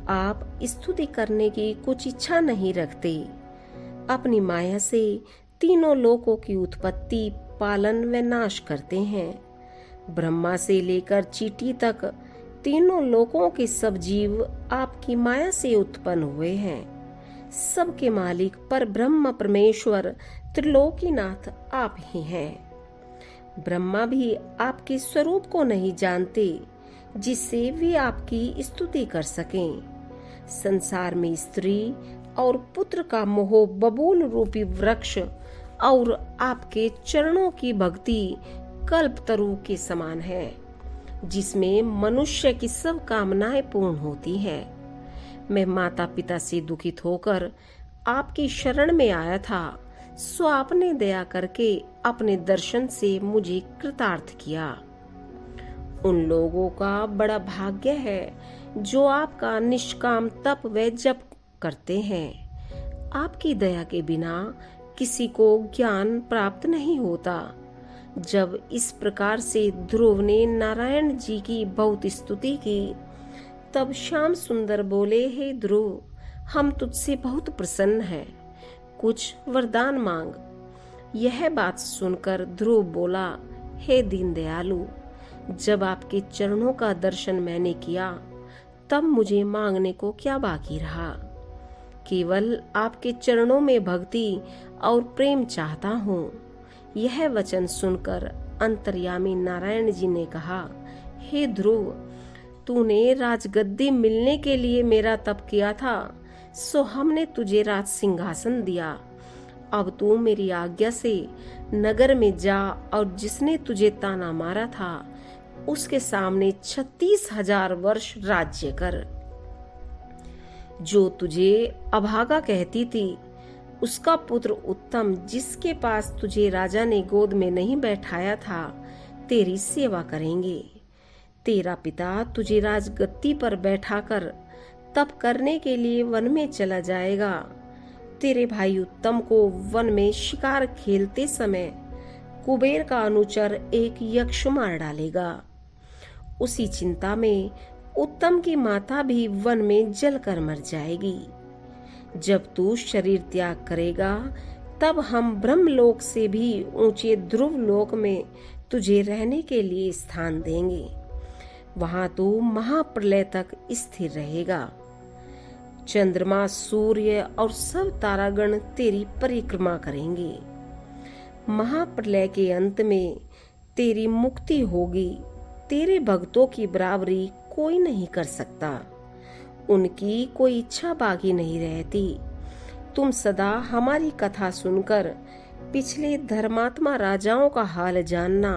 आप स्तुति करने की कुछ इच्छा नहीं रखते। अपनी माया से तीनों लोकों की उत्पत्ति, पालन व नाश करते हैं। ब्रह्मा से लेकर चींटी तक तीनों लोकों के सब जीव आपकी माया से उत्पन्न हुए हैं। सबके मालिक पर ब्रह्म परमेश्वर त्रिलोकीनाथ आप ही हैं। ब्रह्मा भी आपके स्वरूप को नहीं जानते जिससे वे आपकी स्तुति कर सकें। संसार में स्त्री और पुत्र का मोह बबूल रूपी वृक्ष और आपके चरणों की भक्ति कल्पतरु के समान है, जिसमें मनुष्य की सब कामनाएं पूर्ण होती हैं। मैं माता पिता से दुखित होकर आपकी शरण में आया था, सो आपने दया करके अपने दर्शन से मुझे कृतार्थ किया। उन लोगों का बड़ा भाग्य है जो आपका निष्काम तप व जप करते हैं। आपकी दया के बिना किसी को ज्ञान प्राप्त नहीं होता। जब इस प्रकार से ध्रुव ने नारायण जी की बहुत स्तुति की, तब श्याम सुंदर बोले, हे ध्रुव, हम तुझसे बहुत प्रसन्न हैं, कुछ वरदान मांग। यह बात सुनकर ध्रुव बोला, हे दीन दयालु, जब आपके चरणों का दर्शन मैंने किया तब मुझे मांगने को क्या बाकी रहा। केवल आपके चरणों में भक्ति और प्रेम चाहता हूँ। यह वचन सुनकर अंतर्यामी नारायण जी ने कहा, हे ध्रुव, तूने राजगद्दी मिलने के लिए मेरा तप किया था, सो हमने तुझे राज सिंहासन दिया। अब तू मेरी आज्ञा से नगर में जा और जिसने तुझे ताना मारा था उसके सामने 36,000 वर्ष राज्य कर। जो तुझे अभागा कहती थी उसका पुत्र उत्तम, जिसके पास तुझे राजा ने गोद में नहीं बैठाया था, तेरी सेवा करेंगे। तेरा पिता तुझे राजगद्दी पर बैठाकर तप करने के लिए वन में चला जाएगा। तेरे भाई उत्तम को वन में शिकार खेलते समय कुबेर का अनुचर एक यक्ष मार डालेगा। उसी चिंता में उत्तम की माता भी वन में जलकर मर जाएगी। जब तू शरीर त्याग करेगा तब हम ब्रह्मलोक से भी ऊंचे ध्रुव लोक में तुझे रहने के लिए स्थान देंगे। वहां तू महाप्रलय तक स्थिर रहेगा। चंद्रमा, सूर्य और सब तारागण तेरी परिक्रमा करेंगे। महाप्रलय के अंत में तेरी मुक्ति होगी। तेरे भक्तों की बराबरी कोई नहीं कर सकता। उनकी कोई इच्छा बाकी नहीं रहती। तुम सदा हमारी कथा सुनकर पिछले धर्मात्मा राजाओं का हाल जानना।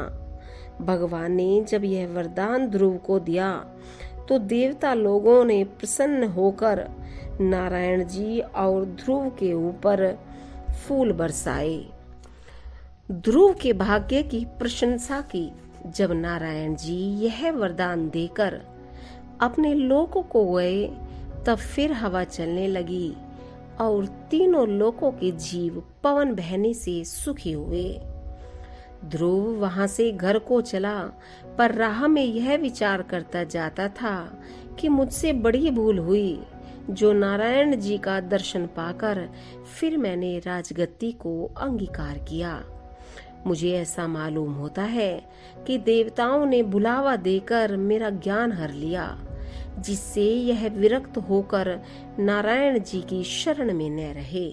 भगवान ने जब यह वरदान ध्रुव को दिया तो देवता लोगों ने प्रसन्न होकर नारायण जी और ध्रुव के ऊपर फूल बरसाए। ध्रुव के भाग्य की प्रशंसा की। जब नारायण जी यह वरदान देकर अपने लोकों को गए, तब फिर हवा चलने लगी और तीनों लोकों के जीव पवन बहने से सुखी हुए। ध्रुव वहां से घर को चला, पर राह में यह विचार करता जाता था कि मुझसे बड़ी भूल हुई जो नारायण जी का दर्शन पाकर फिर मैंने राजगद्दी को अंगीकार किया। मुझे ऐसा मालूम होता है कि देवताओं ने बुलावा देकर मेरा ज्ञान हर लिया, जिससे यह विरक्त होकर नारायण जी की शरण में न रहे।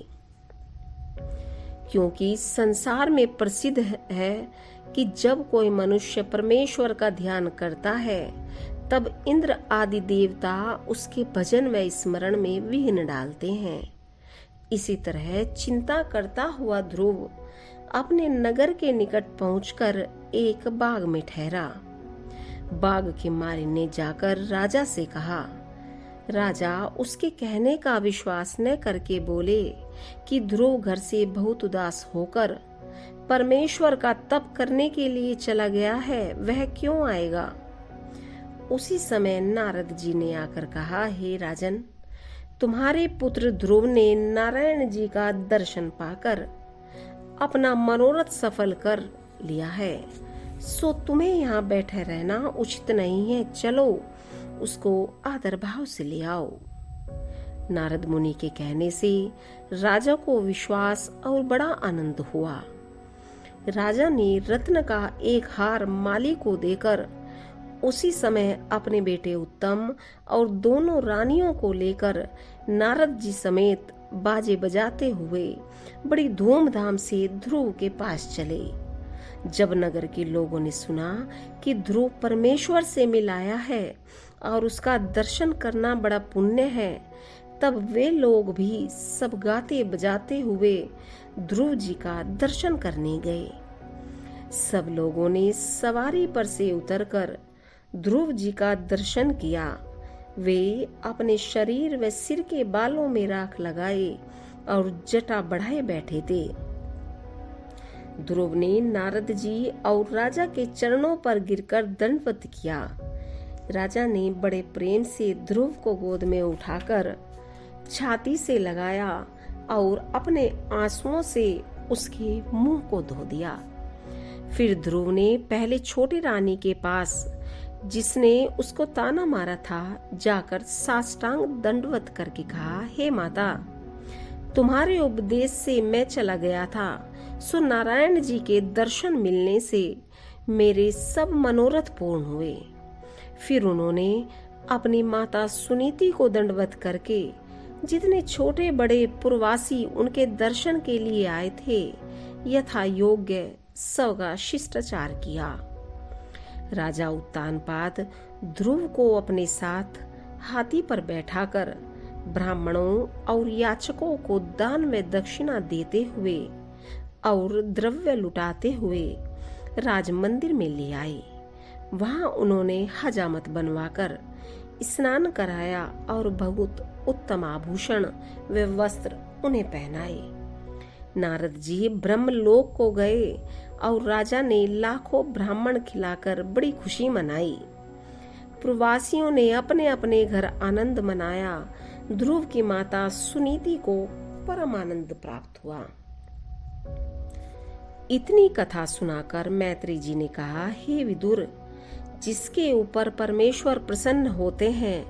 क्योंकि संसार में प्रसिद्ध है कि जब कोई मनुष्य परमेश्वर का ध्यान करता है तब इंद्र आदि देवता उसके भजन व स्मरण में विघ्न डालते हैं। इसी तरह चिंता करता हुआ ध्रुव अपने नगर के निकट पहुंचकर एक बाग में ठहरा। बाग के माली ने जाकर राजा से कहा। राजा उसके कहने का विश्वास न करके बोले कि ध्रुव घर से बहुत उदास होकर परमेश्वर का तप करने के लिए चला गया है, वह क्यों आएगा? उसी समय नारद जी ने आकर कहा, हे राजन, तुम्हारे पुत्र ध्रुव ने नारायण जी का दर्शन पाकर अपना मनोरथ सफल कर लिया है, सो तुम्हें यहाँ बैठे रहना उचित नहीं है। चलो उसको आदर भाव से ले आओ। नारद मुनि के कहने से राजा को विश्वास और बड़ा आनंद हुआ। राजा ने रत्न का एक हार माली को देकर उसी समय अपने बेटे उत्तम और दोनों रानियों को लेकर नारद जी समेत बाजे बजाते हुए बड़ी धूमधाम से ध्रुव के पास चले। जब नगर के लोगों ने सुना कि ध्रुव परमेश्वर से मिल आया है और उसका दर्शन करना बड़ा पुण्य है, तब वे लोग भी सब गाते बजाते हुए ध्रुव जी का दर्शन करने गए। सब लोगों ने सवारी पर से उतरकर ध्रुव जी का दर्शन किया। वे अपने शरीर व सिर के बालों में राख लगाए और जटा बढ़ाए बैठे थे। ध्रुव ने नारद जी और राजा के चरणों पर गिरकर दंडवत किया। राजा ने बड़े प्रेम से ध्रुव को गोद में उठाकर छाती से लगाया और अपने आंसुओं से उसके मुंह को धो दिया। फिर ध्रुव ने पहले छोटी रानी के पास, जिसने उसको ताना मारा था, जाकर साष्टांग दंडवत करके कहा, हे माता, तुम्हारे उपदेश से मैं चला गया था, सो नारायण जी के दर्शन मिलने से मेरे सब मनोरथ पूर्ण हुए। फिर उन्होंने अपनी माता सुनीति को दंडवत करके जितने छोटे बड़े पुरवासी उनके दर्शन के लिए आए थे, यथा योग्य सबका शिष्टाचार किया। राजा उत्तानपाद ध्रुव को अपने साथ हाथी पर बैठाकर ब्राह्मणों और याचकों को दान में दक्षिणा देते हुए और द्रव्य लुटाते हुए राज मंदिर में ले आए। वहां उन्होंने हजामत बनवाकर स्नान कराया और बहुत उत्तम आभूषण व वस्त्र उन्हें पहनाए। नारद जी ब्रह्मलोक को गए और राजा ने लाखों ब्राह्मण खिलाकर बड़ी खुशी मनाई। प्रवासियों ने अपने अपने घर आनंद मनाया। ध्रुव की माता सुनीति को परम आनंद प्राप्त हुआ। इतनी कथा सुनाकर मैत्री जी ने कहा, हे विदुर, जिसके ऊपर परमेश्वर प्रसन्न होते हैं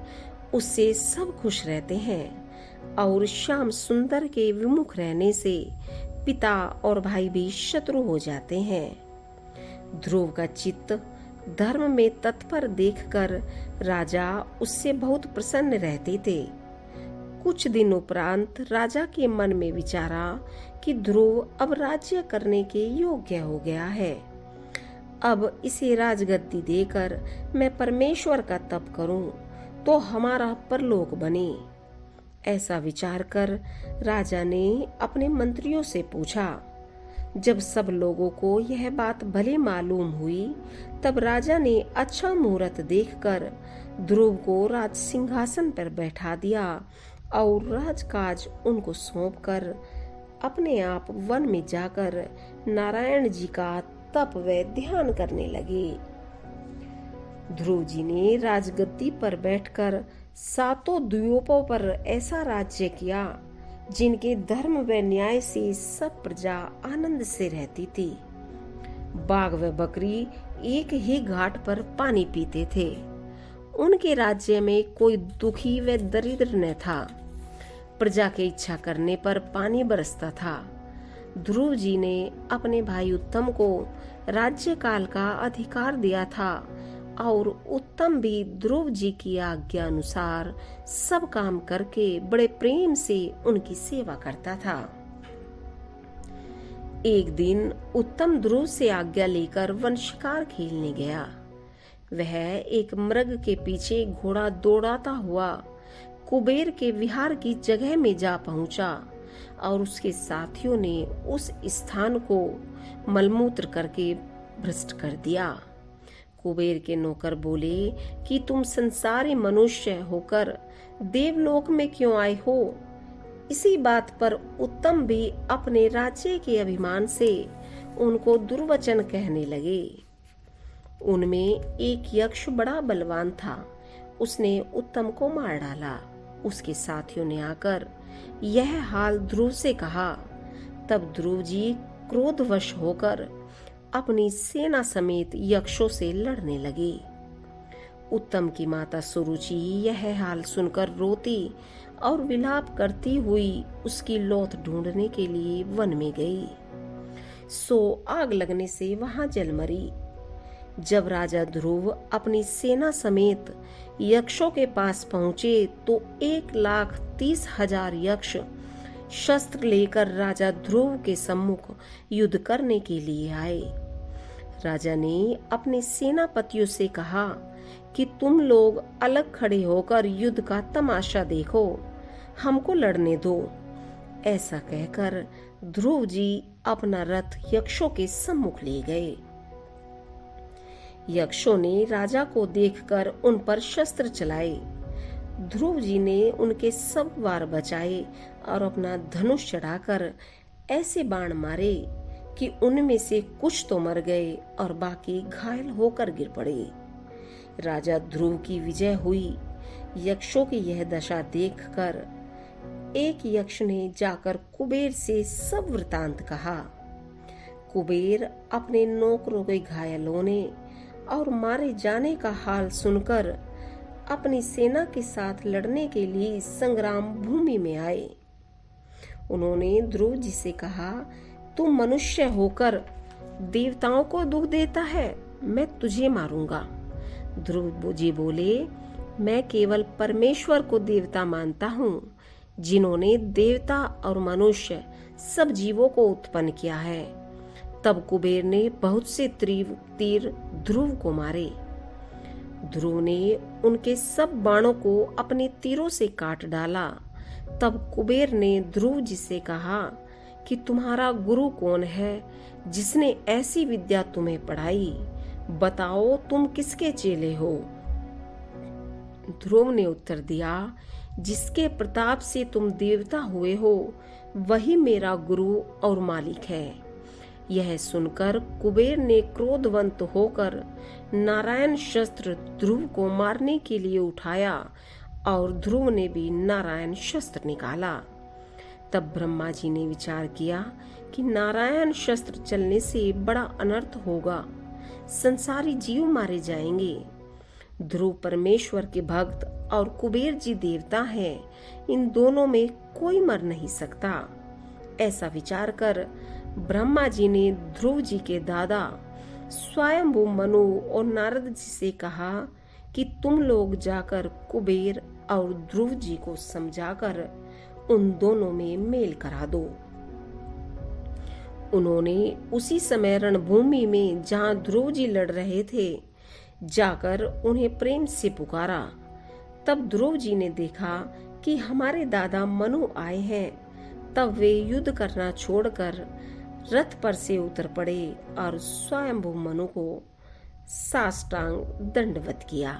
उससे सब खुश रहते हैं, और श्याम सुंदर के विमुख रहने से पिता और भाई भी शत्रु हो जाते हैं। ध्रुव का चित्त धर्म में तत्पर देखकर राजा उससे बहुत प्रसन्न रहते थे। कुछ दिन उपरांत राजा के मन में विचारा कि ध्रुव अब राज्य करने के योग्य हो गया है। अब इसे राजगद्दी देकर मैं परमेश्वर का तप करूं तो हमारा परलोक बने। ऐसा विचार कर राजा ने अपने मंत्रियों से पूछा। जब सब लोगों को यह बात भले मालूम हुई, तब राजा ने अच्छा मुहूर्त देखकर ध्रुव को राज सिंहासन पर बैठा दिया और राजकाज उनको सौंपकर अपने आप वन में जाकर नारायण जी का तप व ध्यान करने लगे। ध्रुव जी ने राजगद्दी पर बैठकर सातों द्वीपों पर ऐसा राज्य किया जिनके धर्म व न्याय से सब प्रजा आनंद से रहती थी। बाघ व बकरी एक ही घाट पर पानी पीते थे। उनके राज्य में कोई दुखी व दरिद्र न था। प्रजा की इच्छा करने पर पानी बरसता था। ध्रुव जी ने अपने भाई उत्तम को राज्यकाल का अधिकार दिया था और उत्तम भी ध्रुव जी की आज्ञा अनुसार सब काम करके बड़े प्रेम से उनकी सेवा करता था। एक दिन उत्तम ध्रुव से आज्ञा लेकर वन शिकार खेलने गया। वह एक मृग के पीछे घोड़ा दौड़ाता हुआ कुबेर के विहार की जगह में जा पहुंचा और उसके साथियों ने उस स्थान को मलमूत्र करके भ्रष्ट कर दिया। कुबेर के नौकर बोले कि तुम संसारी मनुष्य होकर देवलोक में क्यों आए हो? इसी बात पर उत्तम भी अपने राज्य के अभिमान से उनको दुर्वचन कहने लगे। उनमें एक यक्ष बड़ा बलवान था। उसने उत्तम को मार डाला। उसके साथियों ने आकर यह हाल ध्रुव से कहा। तब ध्रुव जी क्रोधवश होकर अपनी सेना समेत यक्षों से लड़ने लगे। उत्तम की माता सुरुचि यह हाल सुनकर रोती और विलाप करती हुई उसकी लौथ ढूंढने के लिए वन में गई। सो आग लगने से वहां जल मरी। जब राजा ध्रुव अपनी सेना समेत यक्षों के पास पहुंचे तो 1,30,000 यक्ष शस्त्र लेकर राजा ध्रुव के सम्मुख युद्ध करने के लिए आए। राजा ने अपने सेनापतियों से कहा कि तुम लोग अलग खड़े होकर युद्ध का तमाशा देखो, हमको लड़ने दो। ऐसा कहकर ध्रुव जी अपना रथ यक्षों के सम्मुख ले गए। यक्षों ने राजा को देखकर उन पर शस्त्र चलाए। ध्रुव जी ने उनके सब वार बचाए और अपना धनुष चढ़ाकर ऐसे बाण मारे कि उनमें से कुछ तो मर गए और बाकी घायल होकर गिर पड़े। राजा ध्रुव की विजय हुई। यक्षों की यह दशा देखकर एक यक्ष ने जाकर कुबेर से सब वृतांत कहा। कुबेर अपने नौकरों के घायल होने और मारे जाने का हाल सुनकर अपनी सेना के साथ लड़ने के लिए संग्राम भूमि में आए। उन्होंने ध्रुव जी से कहा, तू मनुष्य होकर देवताओं को दुख देता है, मैं तुझे मारूंगा। ध्रुव जी बोले, मैं केवल परमेश्वर को देवता मानता हूँ, जिन्होंने देवता और मनुष्य सब जीवों को उत्पन्न किया है। तब कुबेर ने बहुत से तीर ध्रुव को मारे। ध्रुव ने उनके सब बाणों को अपने तीरों से काट डाला। तब कुबेर ने ध्रुव जी से कहा कि तुम्हारा गुरु कौन है जिसने ऐसी विद्या तुम्हें पढ़ाई? बताओ तुम किसके चेले हो? ध्रुव ने उत्तर दिया, जिसके प्रताप से तुम देवता हुए हो वही मेरा गुरु और मालिक है। यह सुनकर कुबेर ने क्रोधवंत होकर नारायण शस्त्र ध्रुव को मारने के लिए उठाया और ध्रुव ने भी नारायण शस्त्र निकाला। तब ब्रह्मा जी ने विचार किया कि नारायण शस्त्र चलने से बड़ा अनर्थ होगा, संसारी जीव मारे जाएंगे। ध्रुव परमेश्वर के भक्त और कुबेर जी देवता हैं, इन दोनों में कोई मर नहीं सकता। ऐसा विचार कर ब्रह्मा जी ने ध्रुव जी के दादा स्वयंभू मनु और नारद जी से कहा कि तुम लोग जाकर कुबेर और ध्रुव जी को समझाकर उन दोनों में मेल करा दो। उन्होंने उसी समय रणभूमि में जहां ध्रुव जी लड़ रहे थे जाकर उन्हें प्रेम से पुकारा। तब ध्रुव जी ने देखा कि हमारे दादा मनु आए हैं। तब वे युद्ध करना छोड़कर रथ पर से उतर पड़े और स्वयंभू मनु को साष्टांग दंडवत किया।